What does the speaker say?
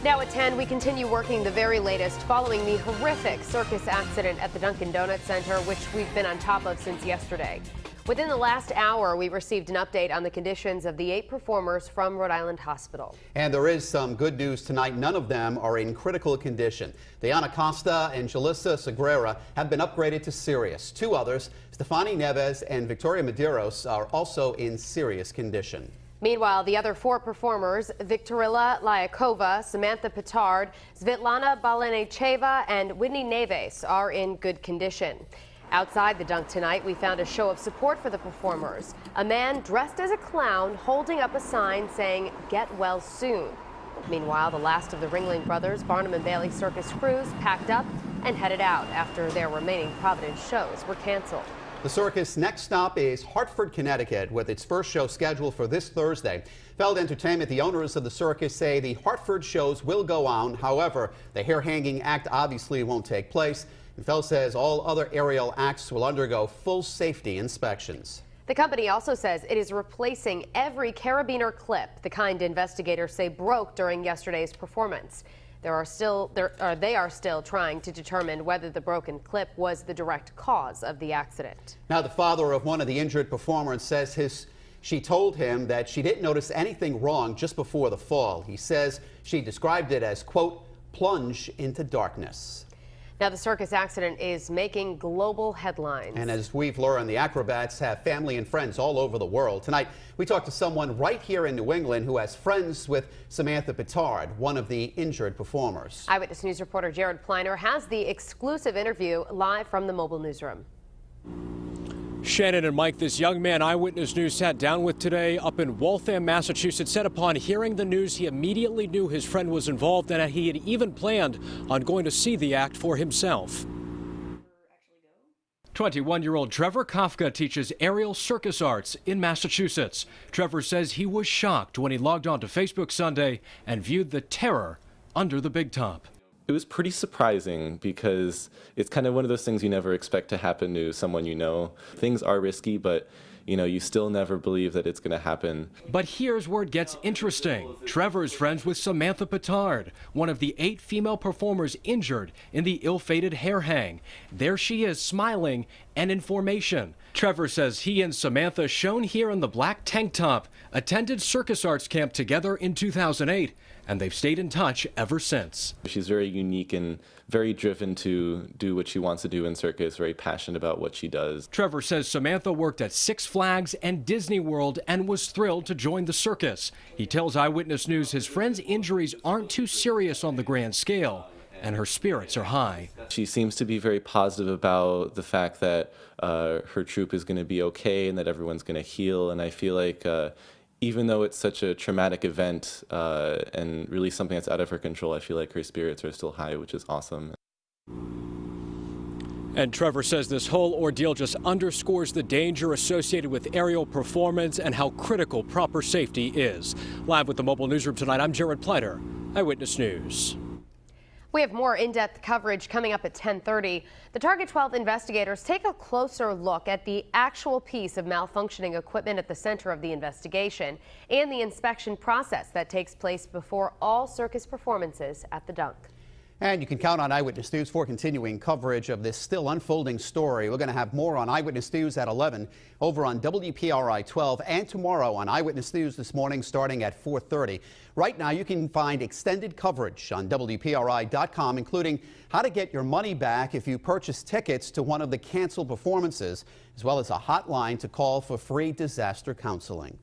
Now at 10, we continue working the very latest following the horrific Circus accident at the Dunkin' Donuts Center, which we've been on top of since yesterday. Within the last hour, we received an update on the conditions of the 8 performers from Rhode Island Hospital. And there is some good news tonight. None of them are in critical condition. Diana Costa and Jalissa Segrera have been upgraded to serious. 2 others, Stefani Neves and Victoria Medeiros, are also in serious condition. Meanwhile, the other 4 performers, Victorilla Lyakova, Samantha Petard, Svetlana Balenecheva, and Whitney Neves, are in good condition. Outside the dunk tonight, we found a show of support for the performers. A man dressed as a clown holding up a sign saying, "Get well soon." Meanwhile, the last of the Ringling Brothers Barnum and Bailey Circus crews packed up and headed out after their remaining Providence shows were canceled. The circus' next stop is Hartford, Connecticut, with its first show scheduled for this Thursday. Feld Entertainment, the owners of the circus, say the Hartford shows will go on. However, the hair-hanging act obviously won't take place. And Feld says all other aerial acts will undergo full safety inspections. The company also says it is replacing every carabiner clip, the kind investigators say broke during yesterday's performance. They are still trying to determine whether the broken clip was the direct cause of the accident. Now, the father of one of the injured performers says she told him that she didn't notice anything wrong just before the fall. He says she described it as, quote, plunge into darkness. Now, the circus accident is making global headlines. And as we've learned, the acrobats have family and friends all over the world. Tonight, we talked to someone right here in New England who has friends with Samantha Petard, one of the injured performers. Eyewitness News reporter Jared Pliner has the exclusive interview live from the mobile newsroom. Shannon and Mike, this young man Eyewitness News sat down with today up in Waltham, Massachusetts, said upon hearing the news he immediately knew his friend was involved and that he had even planned on going to see the act for himself. 21-year-old Trevor Kafka teaches aerial circus arts in Massachusetts. Trevor says he was shocked when he logged on to Facebook Sunday and viewed the terror under the big top. It was pretty surprising because it's kind of one of those things you never expect to happen to someone you know. Things are risky, but you still never believe that it's going to happen. But here's where it gets interesting. Trevor's friends with Samantha Petard, one of the 8 female performers injured in the ill-fated hair hang. There she is, smiling and in formation. Trevor says he and Samantha, shown here in the black tank top, attended Circus Arts Camp together in 2008, and they've stayed in touch ever since. She's very unique and very driven to do what she wants to do in circus, very passionate about what she does. Trevor says Samantha worked at Six Flags and Disney World and was thrilled to join the circus. He tells Eyewitness News his friend's injuries aren't too serious on the grand scale, and her spirits are high. She seems to be very positive about the fact that her troupe is going to be okay and that everyone's going to heal. And I feel like even though it's such a traumatic event and really something that's out of her control, I feel like her spirits are still high, which is awesome. And Trevor says this whole ordeal just underscores the danger associated with aerial performance and how critical proper safety is. Live with the mobile newsroom tonight, I'm Jared Pleiter, Eyewitness News. We have more in-depth coverage coming up at 10:30. The Target 12 investigators take a closer look at the actual piece of malfunctioning equipment at the center of the investigation and the inspection process that takes place before all circus performances at the Dunk. And you can count on Eyewitness News for continuing coverage of this still unfolding story. We're going to have more on Eyewitness News at 11 over on WPRI 12 and tomorrow on Eyewitness News this morning starting at 4:30. Right now you can find extended coverage on WPRI.com, including how to get your money back if you purchase tickets to one of the canceled performances, as well as a hotline to call for free disaster counseling.